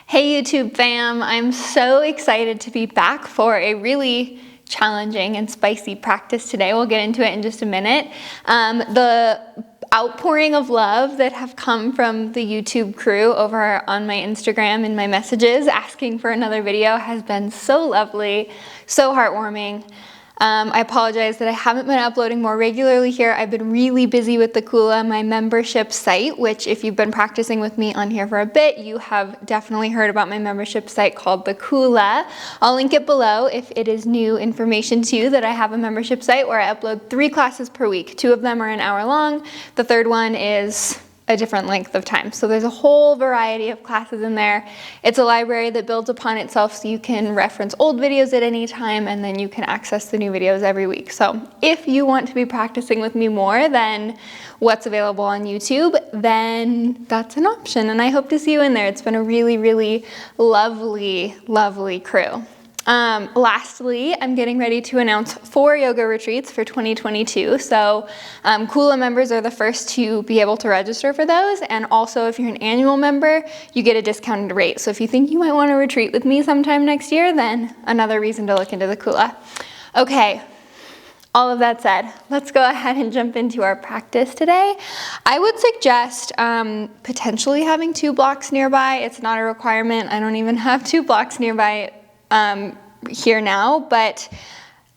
Hey YouTube fam, I'm so excited to be back for a really challenging and spicy practice today. We'll get into it in just a minute. The outpouring of love that have come from the YouTube crew over on my Instagram and my messages asking for another video has been so lovely, so heartwarming. I apologize that I haven't been uploading more regularly here. I've been really busy with the Kula, my membership site, which if you've been practicing with me on here for a bit, you have definitely heard about my membership site called the Kula. I'll link it below if it is new information to you that I have a membership site where I upload 3 classes per week. 2 of them are an hour long. The third one is a different length of time. So there's a whole variety of classes in there. It's a library that builds upon itself so you can reference old videos at any time and then you can access the new videos every week. So if you want to be practicing with me more than what's available on YouTube, then that's an option and I hope to see you in there. It's been a really, really lovely, lovely crew. Lastly, I'm getting ready to announce 4 yoga retreats for 2022. So Kula members are the first to be able to register for those. And also if you're an annual member, you get a discounted rate. So if you think you might want to retreat with me sometime next year, then another reason to look into the Kula. Okay. All of that said, let's go ahead and jump into our practice today. I would suggest potentially having 2 blocks nearby. It's not a requirement. I don't even have 2 blocks nearby here now, but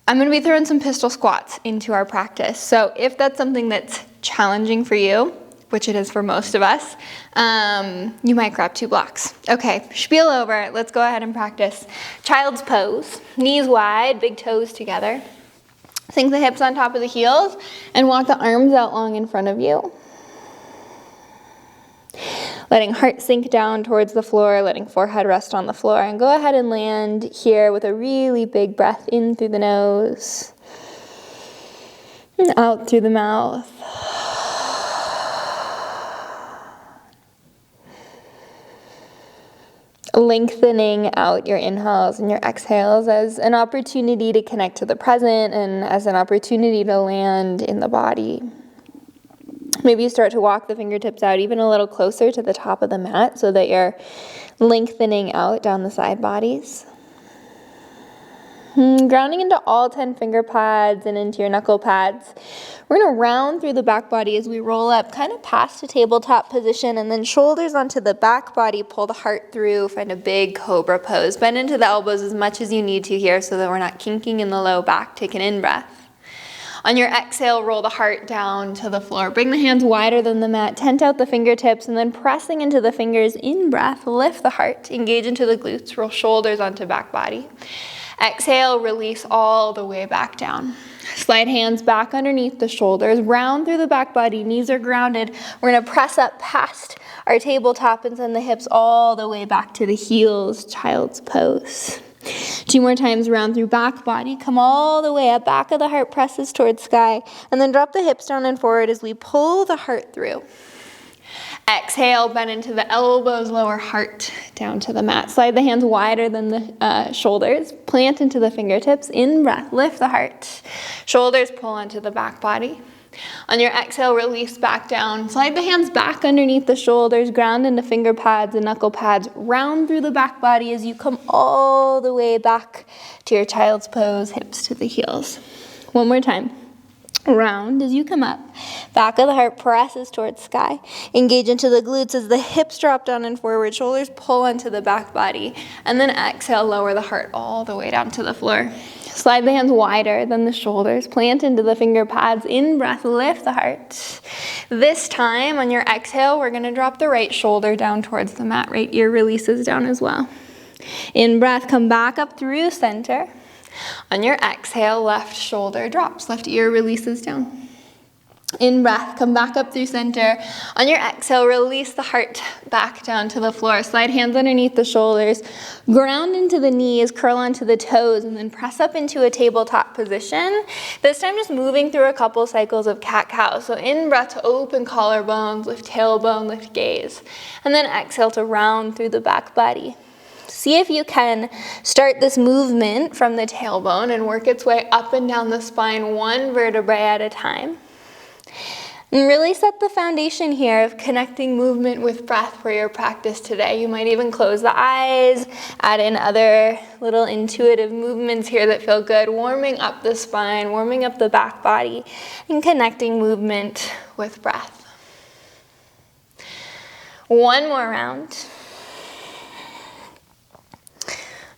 I'm going to be throwing some pistol squats into our practice. So if that's something that's challenging for you, which it is for most of us, you might grab 2 blocks. Okay, spiel over. Let's go ahead and practice. Child's pose, knees wide, big toes together. Sink the hips on top of the heels and walk the arms out long in front of you. Letting heart sink down towards the floor, letting forehead rest on the floor, and go ahead and land here with a really big breath in through the nose and out through the mouth. Lengthening out your inhales and your exhales as an opportunity to connect to the present and as an opportunity to land in the body. Maybe you start to walk the fingertips out even a little closer to the top of the mat so that you're lengthening out down the side bodies. Grounding into all 10 finger pads and into your knuckle pads. We're going to round through the back body as we roll up kind of past a tabletop position and then shoulders onto the back body, pull the heart through, find a big cobra pose. Bend into the elbows as much as you need to here so that we're not kinking in the low back. Take an in-breath. On your exhale, roll the heart down to the floor. Bring the hands wider than the mat. Tent out the fingertips and then pressing into the fingers. In breath, lift the heart. Engage into the glutes. Roll shoulders onto back body. Exhale, release all the way back down. Slide hands back underneath the shoulders. Round through the back body. Knees are grounded. We're going to press up past our tabletop and send the hips all the way back to the heels. Child's pose. 2 more times, round through back body. Come all the way up. Back of the heart presses towards sky. And then drop the hips down and forward as we pull the heart through. Exhale, bend into the elbows, lower heart down to the mat. Slide the hands wider than the shoulders. Plant into the fingertips. In breath, lift the heart. Shoulders pull onto the back body. On your exhale, release back down. Slide the hands back underneath the shoulders. Ground into finger pads and knuckle pads. Round through the back body as you come all the way back to your child's pose, hips to the heels. One more time. Round as you come up. Back of the heart presses towards sky. Engage into the glutes as the hips drop down and forward. Shoulders pull onto the back body. And then exhale, lower the heart all the way down to the floor. Slide the hands wider than the shoulders. Plant into the finger pads. In breath, lift the heart. This time, on your exhale, we're going to drop the right shoulder down towards the mat. Right ear releases down as well. In breath, come back up through center. On your exhale, left shoulder drops. Left ear releases down. In breath, come back up through center. On your exhale, release the heart back down to the floor. Slide hands underneath the shoulders. Ground into the knees, curl onto the toes, and then press up into a tabletop position. This time just moving through a couple cycles of cat-cow. So in breath to open collarbones, lift tailbone, lift gaze. And then exhale to round through the back body. See if you can start this movement from the tailbone and work its way up and down the spine, 1 vertebrae at a time. And really set the foundation here of connecting movement with breath for your practice today. You might even close the eyes, add in other little intuitive movements here that feel good, warming up the spine, warming up the back body, and connecting movement with breath. One more round.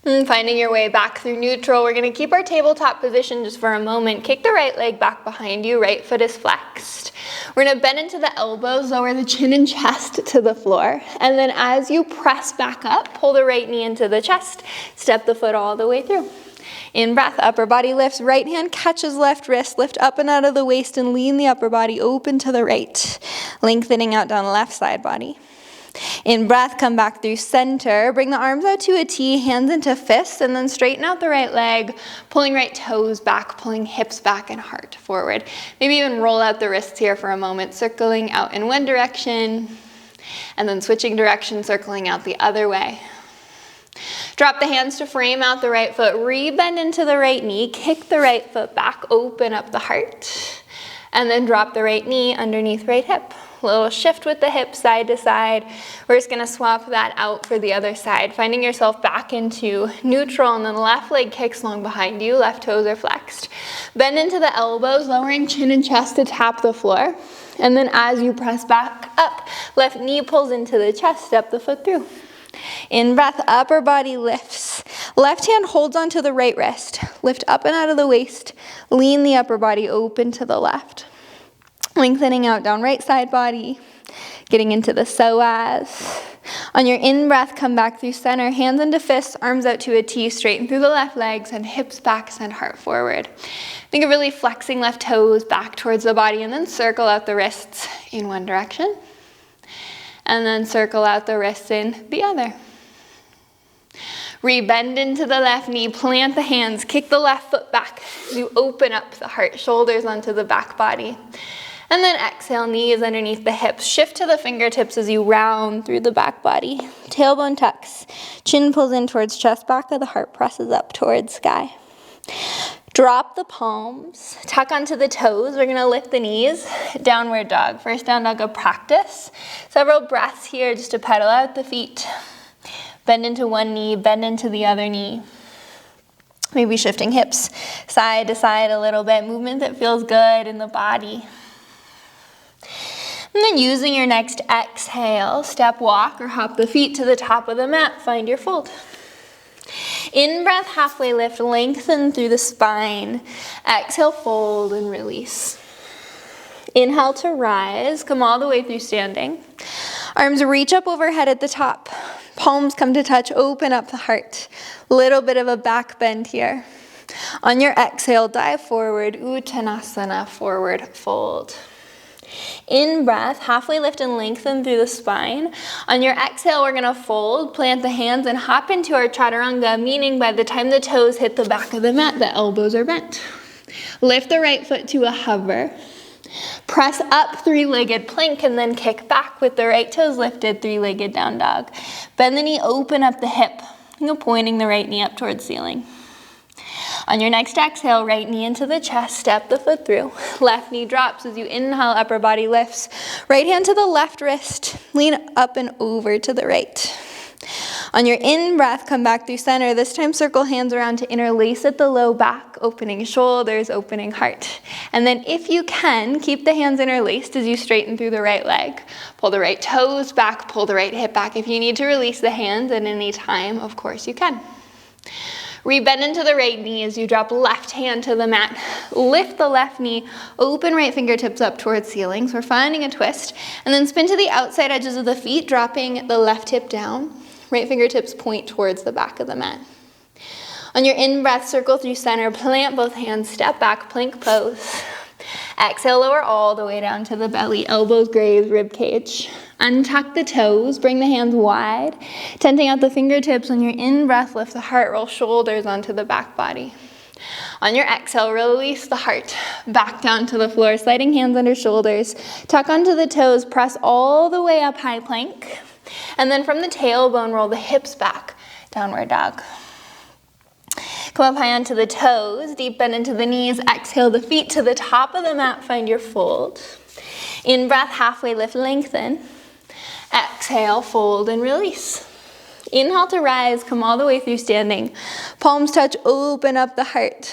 And finding your way back through neutral. We're going to keep our tabletop position just for a moment. Kick the right leg back behind you. Right foot is flexed. We're going to bend into the elbows, lower the chin and chest to the floor. And then as you press back up, pull the right knee into the chest. Step the foot all the way through. In breath, upper body lifts, right hand catches left wrist, lift up and out of the waist and lean the upper body open to the right, lengthening out down the left side body. In breath, come back through center, bring the arms out to a T, hands into fists, and then straighten out the right leg, pulling right toes back, pulling hips back and heart forward. Maybe even roll out the wrists here for a moment, circling out in one direction, and then switching direction, circling out the other way. Drop the hands to frame out the right foot, re-bend into the right knee, kick the right foot back, open up the heart, and then drop the right knee underneath right hip. Little shift with the hips side to side. We're just gonna swap that out for the other side, finding yourself back into neutral, and then left leg kicks long behind you, left toes are flexed. Bend into the elbows, lowering chin and chest to tap the floor. And then as you press back up, left knee pulls into the chest, step the foot through. In breath, upper body lifts. Left hand holds onto the right wrist. Lift up and out of the waist. Lean the upper body open to the left. Lengthening out down right side body. Getting into the psoas. On your in-breath, come back through center. Hands into fists, arms out to a T. Straighten through the left leg. Send hips back, send heart forward. Think of really flexing left toes back towards the body, and then circle out the wrists in one direction. And then circle out the wrists in the other. Re-bend into the left knee, plant the hands, kick the left foot back as you open up the heart, shoulders onto the back body. And then exhale, knees underneath the hips. Shift to the fingertips as you round through the back body. Tailbone tucks, chin pulls in towards chest, back of the heart presses up towards sky. Drop the palms, tuck onto the toes. We're gonna lift the knees, downward dog. First down dog of practice. Several breaths here just to pedal out the feet. Bend into one knee, bend into the other knee. Maybe shifting hips side to side a little bit. Movement that feels good in the body. And then using your next exhale, step, walk, or hop the feet to the top of the mat. Find your fold. In breath, halfway lift, lengthen through the spine. Exhale, fold and release. Inhale to rise, come all the way through standing. Arms reach up overhead at the top. Palms come to touch, open up the heart. Little bit of a back bend here. On your exhale, dive forward, Uttanasana, forward fold. In breath, halfway lift and lengthen through the spine. On your exhale, we're gonna fold, plant the hands, and hop into our chaturanga, meaning by the time the toes hit the back of the mat, the elbows are bent. Lift the right foot to a hover. Press up, three-legged plank, and then kick back with the right toes lifted, three-legged down dog. Bend the knee, open up the hip, pointing the right knee up towards ceiling. On your next exhale, right knee into the chest, step the foot through. Left knee drops as you inhale, upper body lifts. Right hand to the left wrist, lean up and over to the right. On your in-breath, come back through center. This time circle hands around to interlace at the low back, opening shoulders, opening heart. And then if you can, keep the hands interlaced as you straighten through the right leg. Pull the right toes back, pull the right hip back. If you need to release the hands at any time, of course you can. Re-bend into the right knee as you drop left hand to the mat. Lift the left knee, open right fingertips up towards ceiling. So we're finding a twist. And then spin to the outside edges of the feet, dropping the left hip down. Right fingertips point towards the back of the mat. On your in-breath, circle through center, plant both hands, step back, plank pose. Exhale, lower all the way down to the belly, elbows graze, rib cage. Untuck the toes, bring the hands wide, tenting out the fingertips. On your in-breath, lift the heart, roll shoulders onto the back body. On your exhale, release the heart back down to the floor, sliding hands under shoulders. Tuck onto the toes, press all the way up, high plank. And then from the tailbone, roll the hips back, downward dog. Come up high onto the toes, deep bend into the knees. Exhale the feet to the top of the mat, find your fold. In breath, halfway lift, lengthen. Exhale, fold and release. Inhale to rise, come all the way through standing. Palms touch, open up the heart.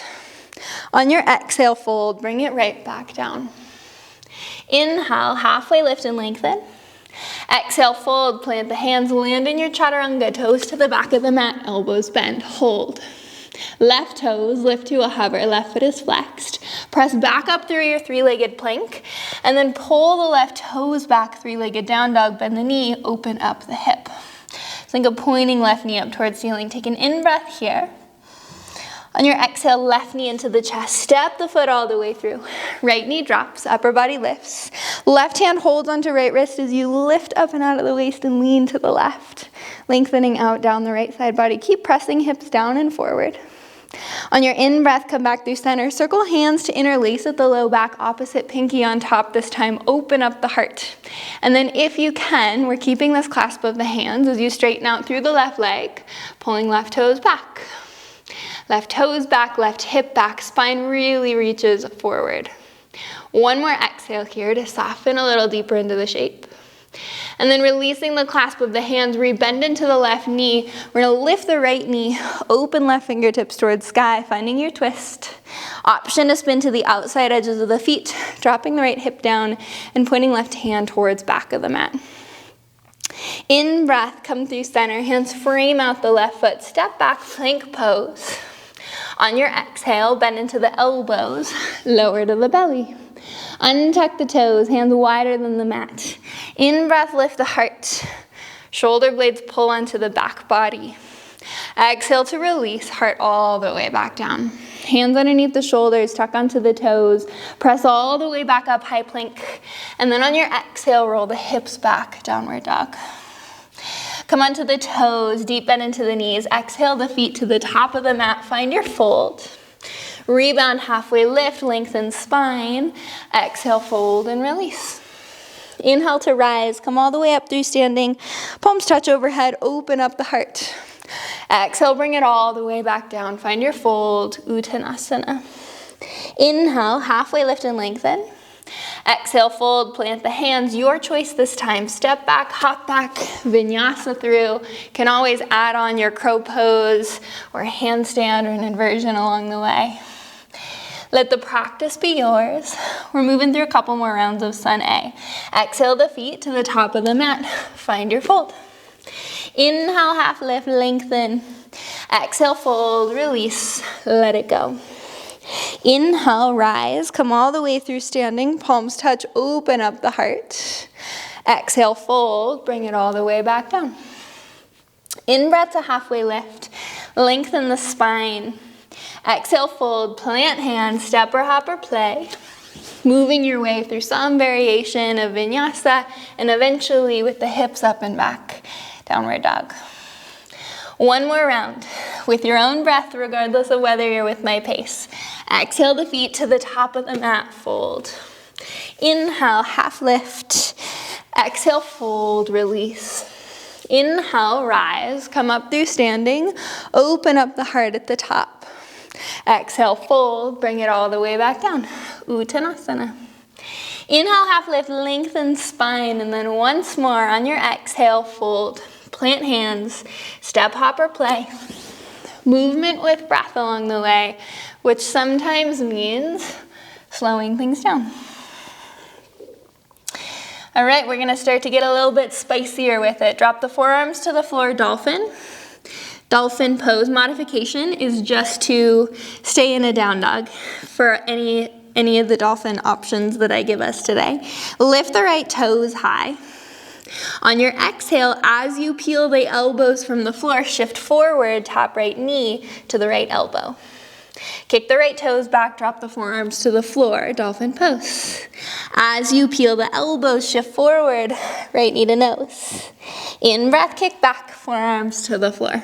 On your exhale, fold, bring it right back down. Inhale, halfway lift and lengthen. Exhale, fold, plant the hands, land in your chaturanga, toes to the back of the mat, elbows bend, hold. Left toes lift to a hover, left foot is flexed. Press back up through your three-legged plank, and then pull the left toes back, three-legged down dog, bend the knee, open up the hip. Think of pointing left knee up towards ceiling. Take an in-breath here. On your exhale, left knee into the chest. Step the foot all the way through. Right knee drops, upper body lifts. Left hand holds onto right wrist as you lift up and out of the waist and lean to the left. Lengthening out down the right side body. Keep pressing hips down and forward. On your in-breath, come back through center. Circle hands to interlace at the low back, opposite pinky on top this time. Open up the heart. And then if you can, we're keeping this clasp of the hands as you straighten out through the left leg, pulling left toes back. Left toes back, left hip back, spine really reaches forward. One more exhale here to soften a little deeper into the shape. And then releasing the clasp of the hands, rebend into the left knee. We're gonna lift the right knee, open left fingertips towards sky, finding your twist. Option to spin to the outside edges of the feet, dropping the right hip down and pointing left hand towards back of the mat. In breath, come through center, hands frame out the left foot, step back, plank pose. On your exhale, bend into the elbows, lower to the belly. Untuck the toes, hands wider than the mat. In breath, lift the heart. Shoulder blades pull onto the back body. Exhale to release, heart all the way back down. Hands underneath the shoulders, tuck onto the toes. Press all the way back up, high plank. And then on your exhale, roll the hips back, downward dog. Come onto the toes, deep bend into the knees. Exhale the feet to the top of the mat. Find your fold. Rebound, halfway lift, lengthen spine. Exhale, fold and release. Inhale to rise. Come all the way up through standing. Palms touch overhead. Open up the heart. Exhale, bring it all the way back down. Find your fold, Uttanasana. Inhale, halfway lift and lengthen. Exhale, fold, plant the hands. Your choice this time. Step back, hop back, Vinyasa through. Can always add on your crow pose or a handstand or an inversion along the way. Let the practice be yours. We're moving through a couple more rounds of Sun A. Exhale the feet to the top of the mat. Find your fold. Inhale, half lift, lengthen. Exhale, fold, release, let it go. Inhale, rise, come all the way through standing. Palms touch, open up the heart. Exhale, fold, bring it all the way back down. In breath to halfway lift, lengthen the spine. Exhale, fold, plant hands, step or hop or play. Moving your way through some variation of Vinyasa and eventually with the hips up and back, downward dog. One more round with your own breath, regardless of whether you're with my pace. Exhale the feet to the top of the mat, fold. Inhale, half lift. Exhale, fold, release. Inhale, rise, come up through standing. Open up the heart at the top. Exhale, fold, bring it all the way back down. Uttanasana. Inhale, half lift, lengthen spine, and then once more on your exhale, fold. Plant hands, step, hop, or play. Movement with breath along the way, which sometimes means slowing things down. All right, we're gonna start to get a little bit spicier with it. Drop the forearms to the floor, dolphin. Dolphin pose modification is just to stay in a down dog for any of the dolphin options that I give us today. Lift the right toes high. On your exhale, as you peel the elbows from the floor, shift forward, top right knee to the right elbow. Kick the right toes back, drop the forearms to the floor, dolphin pose. As you peel the elbows, shift forward, right knee to nose. In breath, kick back, forearms to the floor.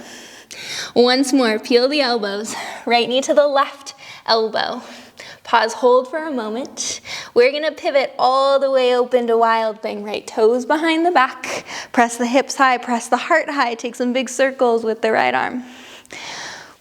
Once more, peel the elbows, right knee to the left elbow. Pause, hold for a moment. We're gonna pivot all the way open to wild thing, right toes behind the back. Press the hips high, press the heart high, take some big circles with the right arm.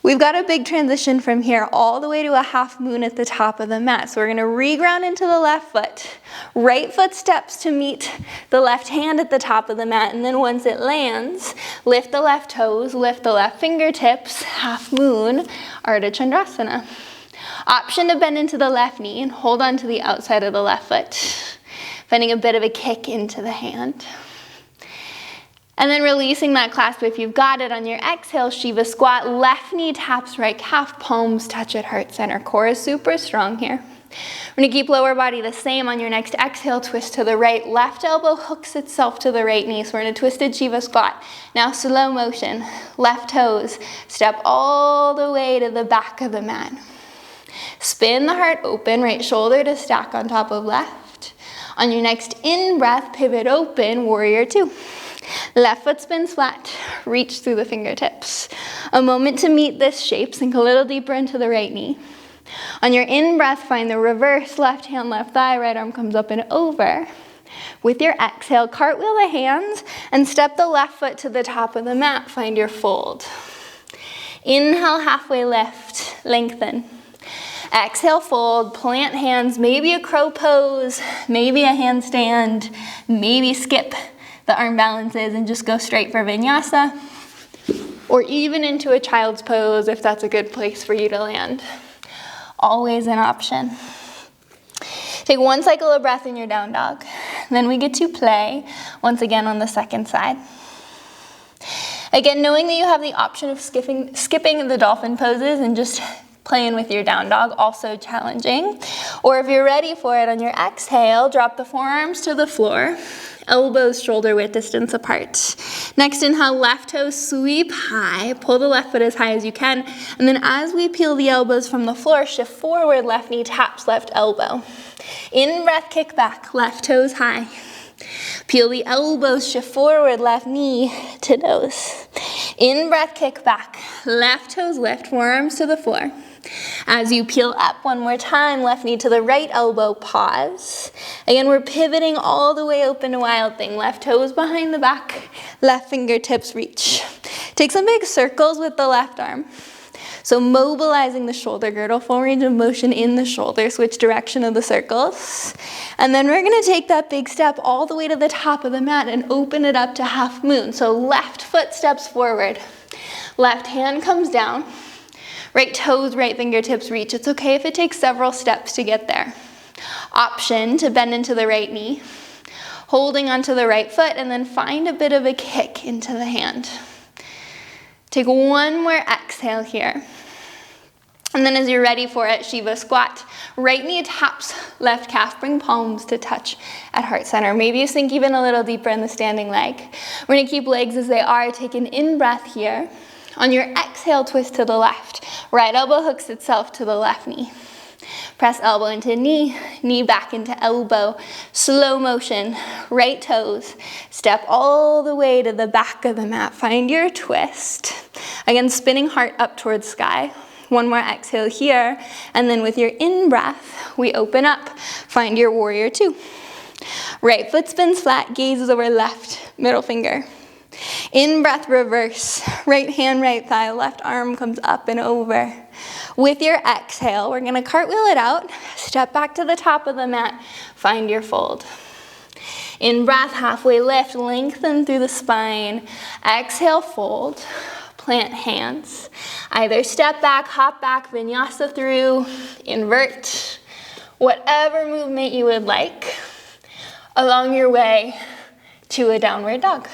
We've got a big transition from here all the way to a half moon at the top of the mat. So we're gonna re-ground into the left foot. Right foot steps to meet the left hand at the top of the mat, and then once it lands, lift the left toes, lift the left fingertips, half moon, Ardha Chandrasana. Option to bend into the left knee and hold on to the outside of the left foot, finding a bit of a kick into the hand. And then releasing that clasp if you've got it on your exhale, Shiva squat, left knee taps right calf, palms touch at heart center. Core is super strong here. We're gonna keep lower body the same on your next exhale, twist to the right, left elbow hooks itself to the right knee. So we're in a twisted Shiva squat. Now slow motion, left toes, step all the way to the back of the mat. Spin the heart open, right shoulder to stack on top of left. On your next in-breath, pivot open, warrior two. Left foot spins flat, reach through the fingertips. A moment to meet this shape, sink a little deeper into the right knee. On your in-breath, find the reverse, left hand, left thigh, right arm comes up and over. With your exhale, cartwheel the hands and step the left foot to the top of the mat, find your fold. Inhale, halfway lift, lengthen. Exhale, fold, plant hands, maybe a crow pose, maybe a handstand, maybe skip the arm balances and just go straight for Vinyasa, or even into a child's pose if that's a good place for you to land. Always an option. Take one cycle of breath in your down dog. Then we get to play once again on the second side. Again, knowing that you have the option of skipping the dolphin poses and just playing with your down dog, also challenging. Or if you're ready for it on your exhale, drop the forearms to the floor, elbows shoulder width distance apart. Next inhale, left toes sweep high, pull the left foot as high as you can, and then as we peel the elbows from the floor, shift forward, left knee taps left elbow. In breath, kick back, left toes high. Peel the elbows, shift forward, left knee to nose. In breath, kick back, left toes lift, forearms to the floor. As you peel up one more time, left knee to the right elbow, pause. Again, we're pivoting all the way open to wild thing. Left toes behind the back, left fingertips reach. Take some big circles with the left arm. So mobilizing the shoulder girdle, full range of motion in the shoulder, switch direction of the circles. And then we're gonna take that big step all the way to the top of the mat and open it up to half moon. So left foot steps forward, left hand comes down, right toes, right fingertips reach. It's okay if it takes several steps to get there. Option to bend into the right knee, holding onto the right foot, and then find a bit of a kick into the hand. Take one more exhale here. And then as you're ready for it, Shiva squat. Right knee taps left calf, bring palms to touch at heart center. Maybe you sink even a little deeper in the standing leg. We're gonna keep legs as they are. Take an in-breath here. On your exhale, twist to the left. Right elbow hooks itself to the left knee. Press elbow into knee, knee back into elbow. Slow motion, right toes. Step all the way to the back of the mat. Find your twist. Again, spinning heart up towards sky. One more exhale here. And then with your in-breath, we open up. Find your warrior two. Right foot spins flat, gazes over left middle finger. In-breath, reverse. Right hand, right thigh, left arm comes up and over. With your exhale, we're gonna cartwheel it out, step back to the top of the mat, find your fold. In breath, halfway lift, lengthen through the spine. Exhale, fold, plant hands. Either step back, hop back, vinyasa through, invert, whatever movement you would like along your way to a downward dog.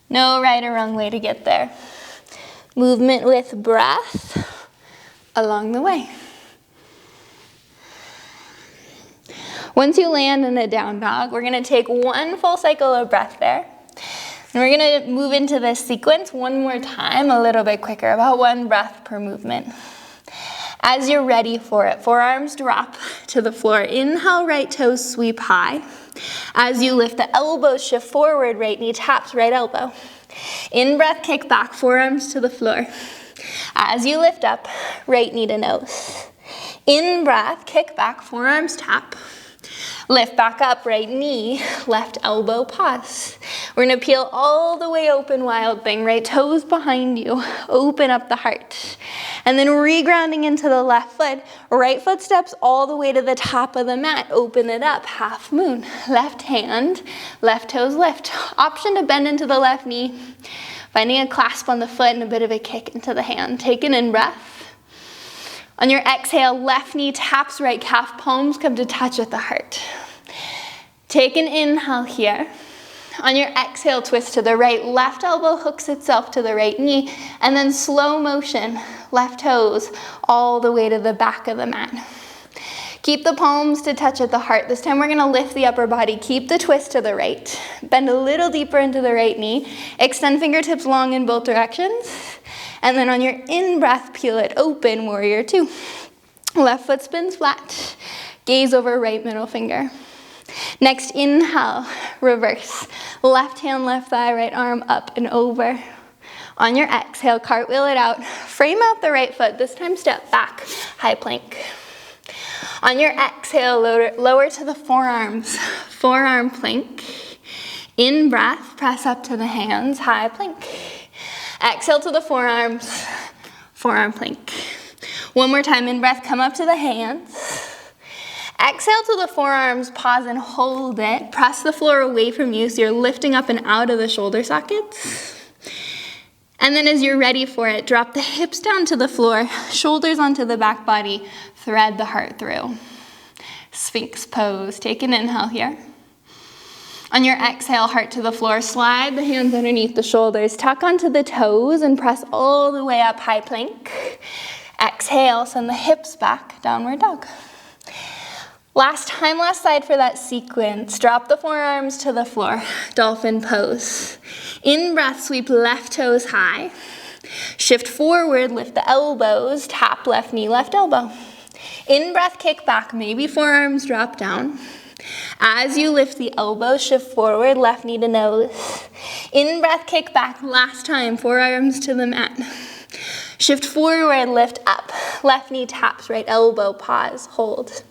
No right or wrong way to get there. Movement with breath along the way. Once you land in a down dog, we're gonna take one full cycle of breath there. And we're gonna move into this sequence one more time, a little bit quicker, about one breath per movement. As you're ready for it, forearms drop to the floor. Inhale, right toes sweep high. As you lift the elbows, shift forward, right knee taps right elbow. In breath, kick back, forearms to the floor. As you lift up, right knee to nose. In breath, kick back, forearms tap. Lift back up, right knee, left elbow, pause. We're gonna peel all the way open, wild thing, right toes behind you, open up the heart. And then regrounding into the left foot, right foot steps all the way to the top of the mat, open it up, half moon. Left hand, left toes lift. Option to bend into the left knee, finding a clasp on the foot and a bit of a kick into the hand. Take an in-breath. On your exhale, left knee taps right calf, palms come to touch at the heart. Take an inhale here. On your exhale, twist to the right, left elbow hooks itself to the right knee, and then slow motion, left toes all the way to the back of the mat. Keep the palms to touch at the heart. This time we're gonna lift the upper body, keep the twist to the right, bend a little deeper into the right knee, extend fingertips long in both directions, and then on your in-breath, peel it open, warrior two. Left foot spins flat, gaze over right middle finger. Next, inhale, reverse. Left hand, left thigh, right arm up and over. On your exhale, cartwheel it out. Frame out the right foot. This time, step back, high plank. On your exhale, lower to the forearms. Forearm plank. In breath, press up to the hands, high plank. Exhale to the forearms, forearm plank. One more time, in breath, come up to the hands. Exhale to the forearms, pause and hold it. Press the floor away from you so you're lifting up and out of the shoulder sockets. And then as you're ready for it, drop the hips down to the floor, shoulders onto the back body, thread the heart through. Sphinx pose, take an inhale here. On your exhale, heart to the floor, slide the hands underneath the shoulders, tuck onto the toes and press all the way up, high plank. Exhale, send the hips back, downward dog. Last time, last side for that sequence. Drop the forearms to the floor, dolphin pose. In breath, sweep left toes high. Shift forward, lift the elbows, tap left knee, left elbow. In breath, kick back, maybe forearms drop down. As you lift the elbows, shift forward, left knee to nose. In breath, kick back, last time, forearms to the mat. Shift forward, lift up. Left knee taps, right elbow, pause, hold.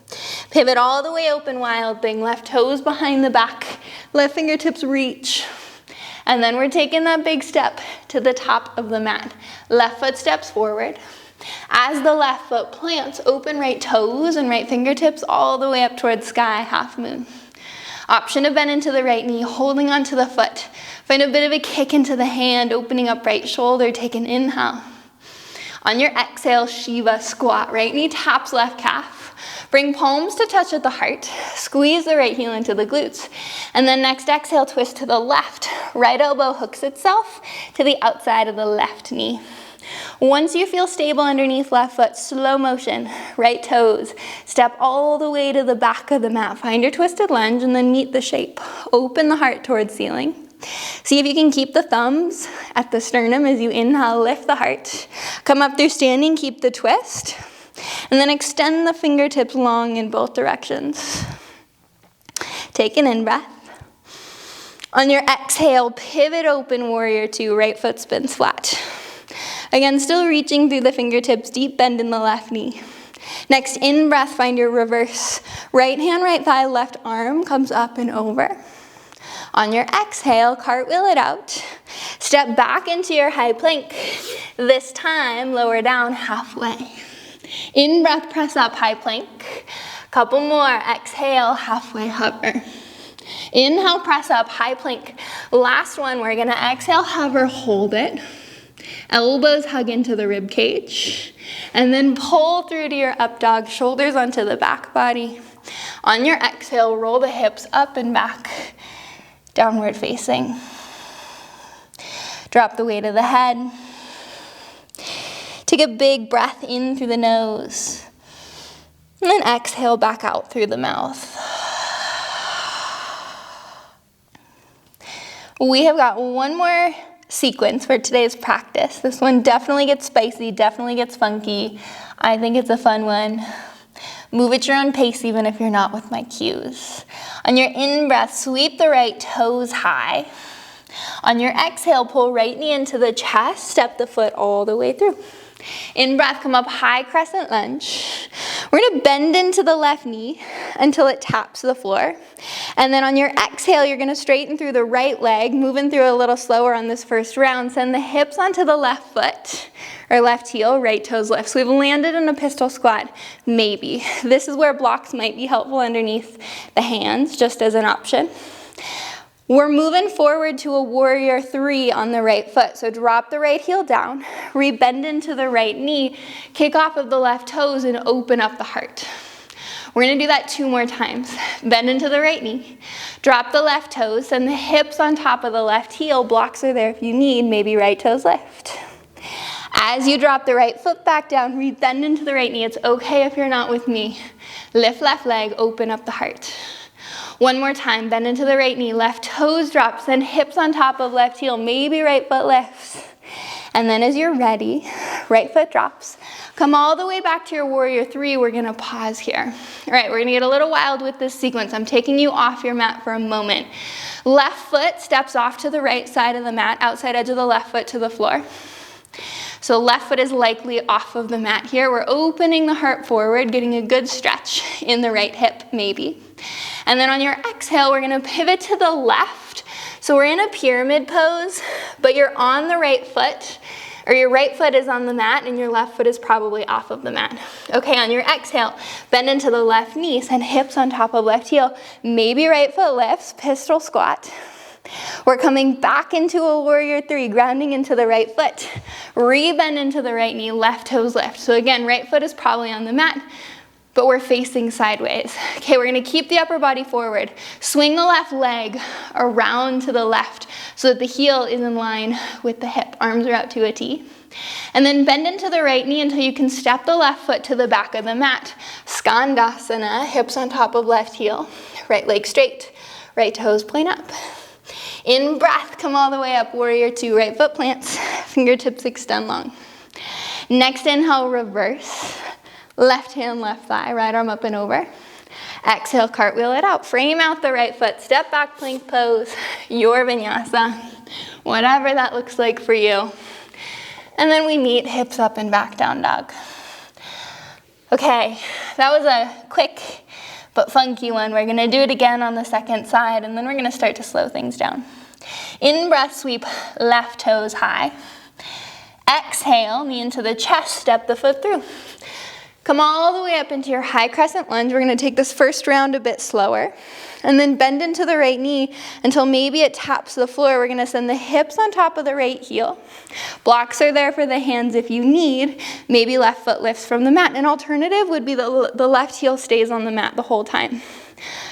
Pivot all the way open, wild thing. Left toes behind the back. Left fingertips reach. And then we're taking that big step to the top of the mat. Left foot steps forward. As the left foot plants, open right toes and right fingertips all the way up towards sky, half moon. Option to bend into the right knee, holding onto the foot. Find a bit of a kick into the hand, opening up right shoulder, take an inhale. On your exhale, Shiva squat, right knee taps left calf. Bring palms to touch at the heart. Squeeze the right heel into the glutes. And then next exhale, twist to the left. Right elbow hooks itself to the outside of the left knee. Once you feel stable underneath left foot, slow motion, right toes. Step all the way to the back of the mat. Find your twisted lunge and then meet the shape. Open the heart towards ceiling. See if you can keep the thumbs at the sternum as you inhale, lift the heart. Come up through standing, keep the twist. And then extend the fingertips long in both directions. Take an in-breath. On your exhale, pivot open, warrior two, right foot spins flat. Again, still reaching through the fingertips, deep bend in the left knee. Next, in-breath, find your reverse. Right hand, right thigh, left arm comes up and over. On your exhale, cartwheel it out. Step back into your high plank. This time, lower down halfway. In breath, press up, high plank. Couple more, exhale, halfway hover. Inhale, press up, high plank. Last one, we're gonna exhale, hover, hold it. Elbows hug into the rib cage. And then pull through to your up dog, shoulders onto the back body. On your exhale, roll the hips up and back. Downward facing. Drop the weight of the head. Take a big breath in through the nose. And then exhale back out through the mouth. We have got one more sequence for today's practice. This one definitely gets spicy, definitely gets funky. I think it's a fun one. Move at your own pace even if you're not with my cues. On your in-breath, sweep the right toes high. On your exhale, pull right knee into the chest, step the foot all the way through. In breath, come up high crescent lunge. We're gonna bend into the left knee until it taps the floor. And then on your exhale, you're gonna straighten through the right leg, moving through a little slower on this first round. Send the hips onto the left foot, or left heel, right toes lift. So we've landed in a pistol squat, maybe. This is where blocks might be helpful underneath the hands, just as an option. We're moving forward to a warrior 3 on the right foot. So drop the right heel down, re-bend into the right knee, kick off of the left toes and open up the heart. We're gonna do that 2 more times. Bend into the right knee, drop the left toes, send the hips on top of the left heel. Blocks are there if you need, maybe right toes lift. As you drop the right foot back down, re-bend into the right knee. It's okay if you're not with me. Lift left leg, open up the heart. 1 more time, bend into the right knee, left toes drop, send hips on top of left heel, maybe right foot lifts. And then as you're ready, right foot drops. Come all the way back to your warrior 3, we're gonna pause here. All right, we're gonna get a little wild with this sequence. I'm taking you off your mat for a moment. Left foot steps off to the right side of the mat, outside edge of the left foot to the floor. So left foot is likely off of the mat here. We're opening the heart forward, getting a good stretch in the right hip, maybe. And then on your exhale, we're gonna pivot to the left. So we're in a pyramid pose, but you're on the right foot, or your right foot is on the mat and your left foot is probably off of the mat. Okay, on your exhale, bend into the left knee, send hips on top of left heel, maybe right foot lifts, pistol squat. We're coming back into a warrior 3, grounding into the right foot. Re-bend into the right knee, left toes lift. So again, right foot is probably on the mat, but we're facing sideways. Okay, we're gonna keep the upper body forward. Swing the left leg around to the left so that the heel is in line with the hip. Arms are out to a T. And then bend into the right knee until you can step the left foot to the back of the mat. Skandasana, hips on top of left heel. Right leg straight, right toes point up. In breath, come all the way up, warrior 2, right foot plants, fingertips extend long. Next inhale, reverse. Left hand, left thigh, right arm up and over. Exhale, cartwheel it out. Frame out the right foot, step back plank pose, your vinyasa, whatever that looks like for you. And then we meet hips up and back down dog. Okay, that was a quick but funky one. We're gonna do it again on the second side, and then we're gonna start to slow things down. In breath, sweep left toes high. Exhale, knee into the chest, step the foot through. Come all the way up into your high crescent lunge. We're gonna take this first round a bit slower, and then bend into the right knee until maybe it taps the floor. We're gonna send the hips on top of the right heel. Blocks are there for the hands if you need. Maybe left foot lifts from the mat. An alternative would be the left heel stays on the mat the whole time.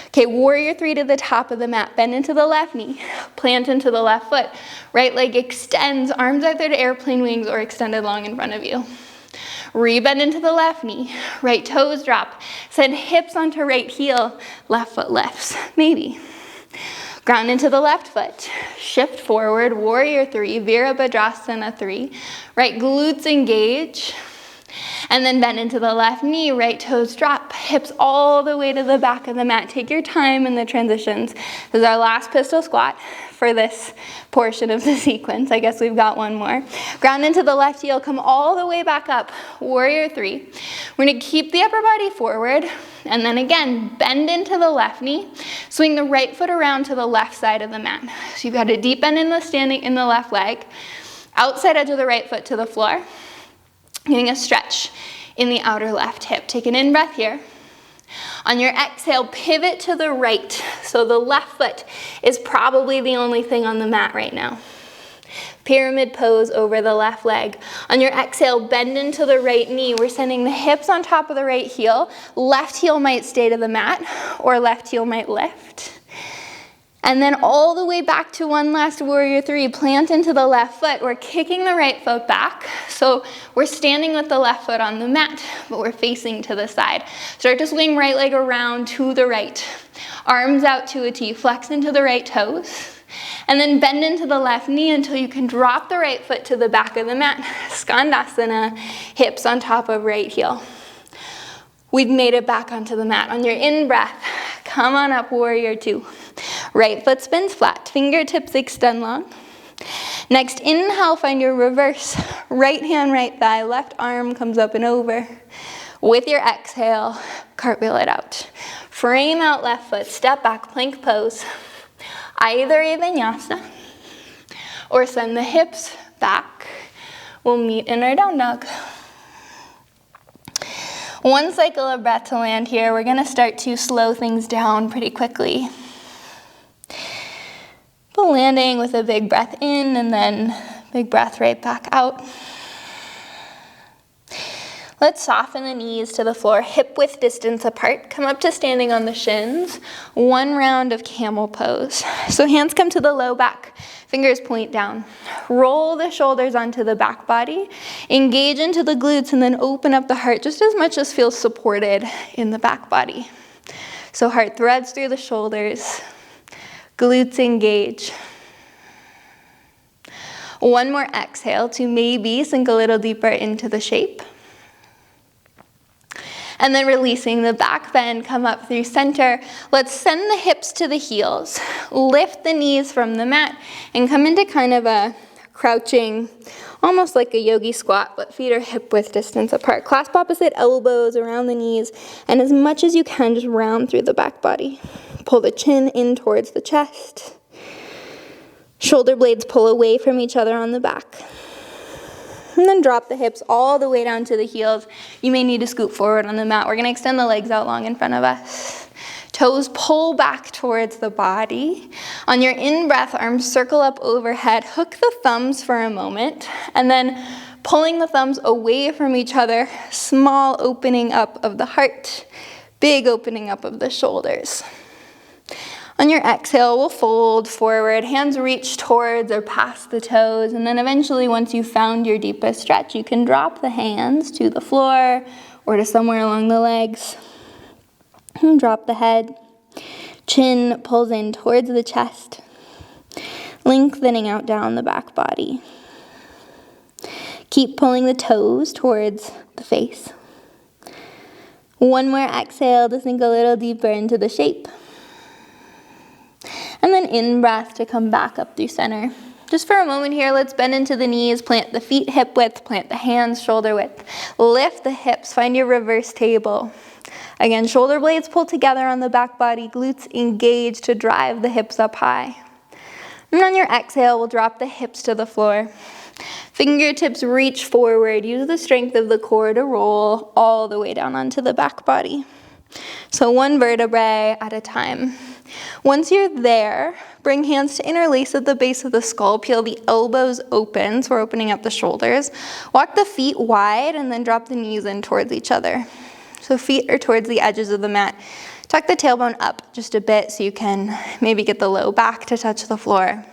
Okay, warrior 3 to the top of the mat. Bend into the left knee, plant into the left foot. Right leg extends, arms out there to airplane wings or extended long in front of you. Re-bend into the left knee, right toes drop. Send hips onto right heel, left foot lifts, maybe. Ground into the left foot. Shift forward, warrior 3, Virabhadrasana 3. Right glutes engage. And then bend into the left knee, right toes drop, hips all the way to the back of the mat. Take your time in the transitions. This is our last pistol squat for this portion of the sequence. I guess we've got one more. Ground into the left heel, come all the way back up, warrior 3. We're gonna keep the upper body forward, and then again, bend into the left knee, swing the right foot around to the left side of the mat. So you've got a deep bend in the standing in the left leg, outside edge of the right foot to the floor. Getting a stretch in the outer left hip. Take an in-breath here. On your exhale, pivot to the right. So the left foot is probably the only thing on the mat right now. Pyramid pose over the left leg. On your exhale, bend into the right knee. We're sending the hips on top of the right heel. Left heel might stay to the mat, or left heel might lift. And then all the way back to one last warrior 3, plant into the left foot. We're kicking the right foot back. So we're standing with the left foot on the mat, but we're facing to the side. Start to swing right leg around to the right. Arms out to a T, flex into the right toes. And then bend into the left knee until you can drop the right foot to the back of the mat. Skandasana, hips on top of right heel. We've made it back onto the mat. On your in-breath, come on up, warrior 2. Right foot spins flat, fingertips extend long. Next, inhale, find your reverse. Right hand, right thigh, left arm comes up and over. With your exhale, cartwheel it out. Frame out left foot, step back, plank pose. Either a vinyasa or send the hips back. We'll meet in our down dog. One cycle of breath to land here. We're gonna start to slow things down pretty quickly. But landing with a big breath in and then big breath right back out. Let's soften the knees to the floor, hip width distance apart. Come up to standing on the shins. One round of camel pose. So hands come to the low back, fingers point down. Roll the shoulders onto the back body. Engage into the glutes and then open up the heart just as much as feels supported in the back body. So heart threads through the shoulders. Glutes engage. One more exhale to maybe sink a little deeper into the shape. And then releasing the back bend, come up through center. Let's send the hips to the heels. Lift the knees from the mat and come into kind of a crouching, almost like a yogi squat, but feet are hip width distance apart. Clasp opposite elbows around the knees, and as much as you can, just round through the back body. Pull the chin in towards the chest. Shoulder blades pull away from each other on the back. And then drop the hips all the way down to the heels. You may need to scoot forward on the mat. We're gonna extend the legs out long in front of us. Toes pull back towards the body. On your in-breath, arms circle up overhead. Hook the thumbs for a moment. And then pulling the thumbs away from each other. Small opening up of the heart. Big opening up of the shoulders. On your exhale, we'll fold forward, hands reach towards or past the toes, and then eventually once you've found your deepest stretch, you can drop the hands to the floor or to somewhere along the legs. And drop the head. Chin pulls in towards the chest, lengthening out down the back body. Keep pulling the toes towards the face. One more exhale to sink a little deeper into the shape. And then in-breath to come back up through center. Just for a moment here, let's bend into the knees, plant the feet hip width, plant the hands shoulder width. Lift the hips, find your reverse table. Again, shoulder blades pull together on the back body, glutes engage to drive the hips up high. And on your exhale, we'll drop the hips to the floor. Fingertips reach forward, use the strength of the core to roll all the way down onto the back body. So one vertebrae at a time. Once you're there, bring hands to interlace at the base of the skull. Peel the elbows open, so we're opening up the shoulders. Walk the feet wide and then drop the knees in towards each other. So feet are towards the edges of the mat. Tuck the tailbone up just a bit so you can maybe get the low back to touch the floor.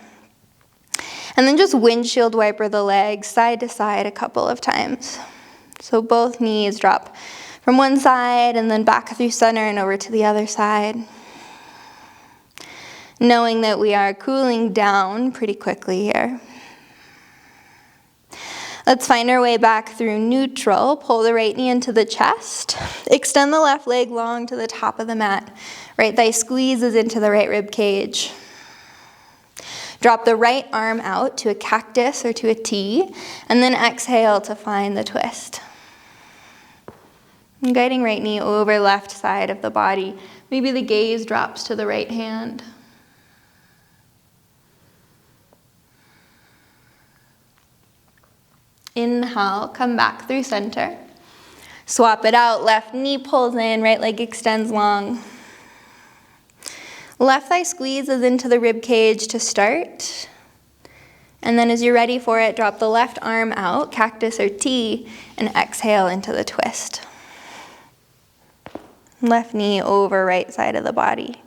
And then just windshield wiper the legs side to side a couple of times. So both knees drop from one side and then back through center and over to the other side. Knowing that we are cooling down pretty quickly here. Let's find our way back through neutral. Pull the right knee into the chest. Extend the left leg long to the top of the mat. Right thigh squeezes into the right rib cage. Drop the right arm out to a cactus or to a T, and then exhale to find the twist. And guiding right knee over left side of the body. Maybe the gaze drops to the right hand. Inhale, come back through center. Swap it out, left knee pulls in, right leg extends long. Left thigh squeezes into the rib cage to start. And then as you're ready for it, drop the left arm out, cactus or T, and exhale into the twist. Left knee over right side of the body.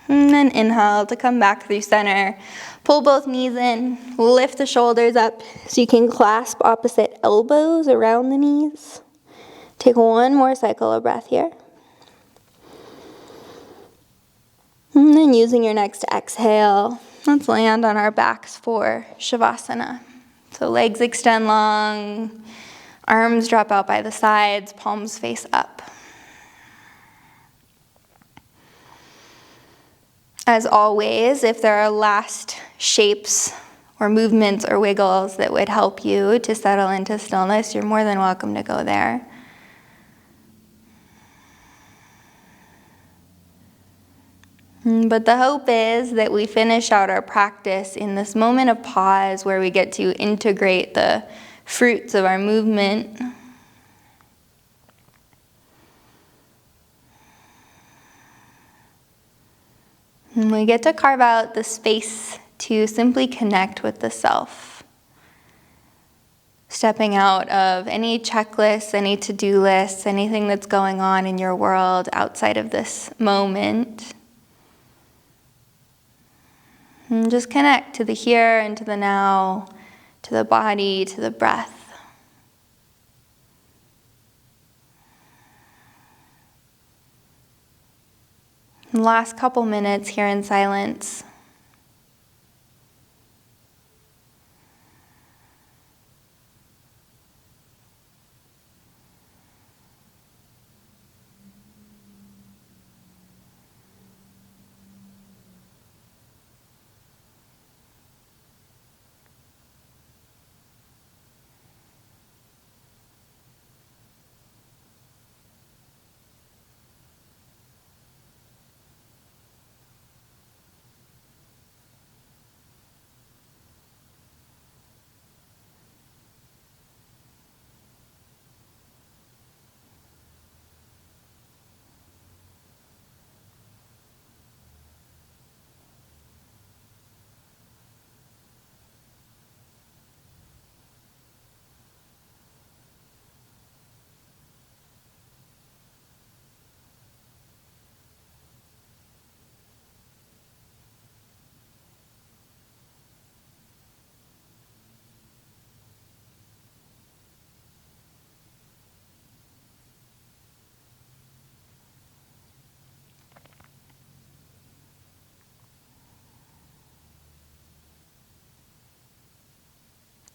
And then inhale to come back through center. Pull both knees in, lift the shoulders up so you can clasp opposite elbows around the knees. Take one more cycle of breath here. And then using your next exhale, let's land on our backs for Savasana. So legs extend long, arms drop out by the sides, palms face up. As always, if there are last shapes or movements or wiggles that would help you to settle into stillness, you're more than welcome to go there. But the hope is that we finish out our practice in this moment of pause where we get to integrate the fruits of our movement. And we get to carve out the space to simply connect with the self. Stepping out of any checklists, any to-do lists, anything that's going on in your world outside of this moment. And just connect to the here and to the now, to the body, to the breath. And last couple minutes here in silence.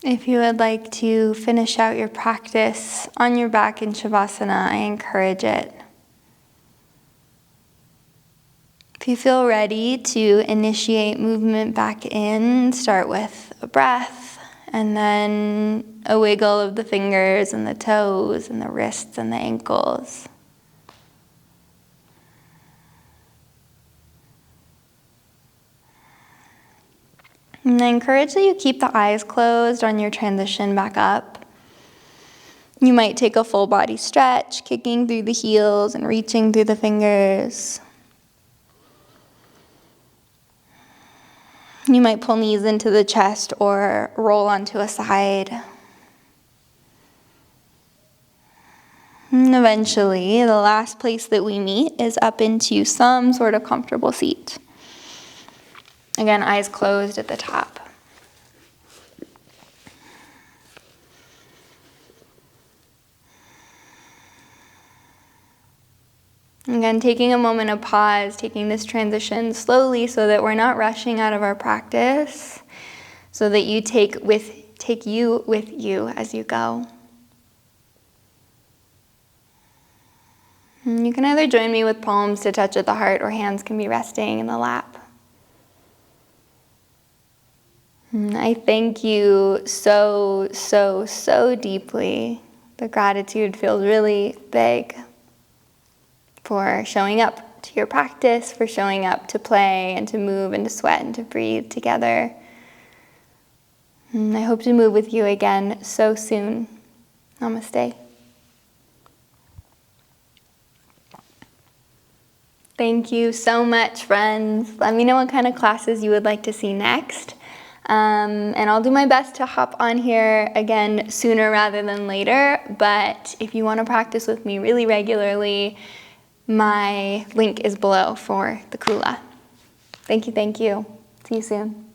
If you would like to finish out your practice on your back in Savasana, I encourage it. If you feel ready to initiate movement back in, start with a breath, and then a wiggle of the fingers and the toes and the wrists and the ankles. And I encourage that you keep the eyes closed on your transition back up. You might take a full body stretch, kicking through the heels and reaching through the fingers. You might pull knees into the chest or roll onto a side. And eventually, the last place that we meet is up into some sort of comfortable seat. Again, eyes closed at the top. Again, taking a moment of pause, taking this transition slowly so that we're not rushing out of our practice, so that you take you with you as you go. And you can either join me with palms to touch at the heart or hands can be resting in the lap. And I thank you so, so, so deeply. The gratitude feels really big for showing up to your practice, for showing up to play and to move and to sweat and to breathe together. And I hope to move with you again so soon. Namaste. Thank you so much, friends. Let me know what kind of classes you would like to see next. And I'll do my best to hop on here again sooner rather than later. But if you want to practice with me really regularly, my link is below for the Kula. Thank you, thank you. See you soon.